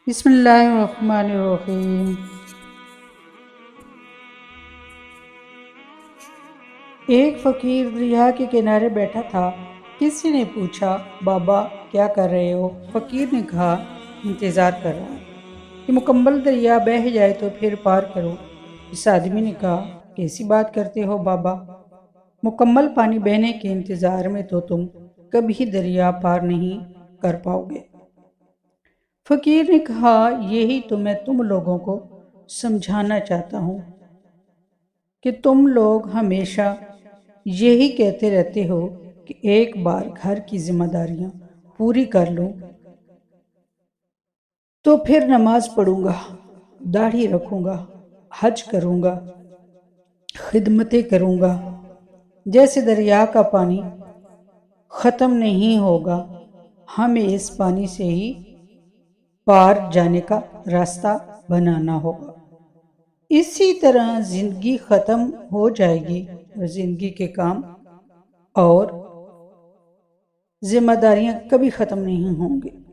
بسم اللہ الرحمن الرحیم۔ ایک فقیر دریا کے کنارے بیٹھا تھا۔ کسی نے پوچھا، بابا کیا کر رہے ہو؟ فقیر نے کہا، انتظار کر رہا ہوں کہ مکمل دریا بہہ جائے تو پھر پار کروں۔ اس آدمی نے کہا، کیسی بات کرتے ہو بابا؟ مکمل پانی بہنے کے انتظار میں تو تم کبھی دریا پار نہیں کر پاؤ گے۔ فقیر نے کہا، یہی تو میں تم لوگوں کو سمجھانا چاہتا ہوں کہ تم لوگ ہمیشہ یہی کہتے رہتے ہو کہ ایک بار گھر کی ذمہ داریاں پوری کر لوں تو پھر نماز پڑھوں گا، داڑھی رکھوں گا، حج کروں گا، خدمتیں کروں گا۔ جیسے دریا کا پانی ختم نہیں ہوگا، ہمیں اس پانی سے ہی پار جانے کا راستہ بنانا ہوگا۔ اسی طرح زندگی ختم ہو جائے گی اور زندگی کے کام اور ذمہ داریاں کبھی ختم نہیں ہوں گے۔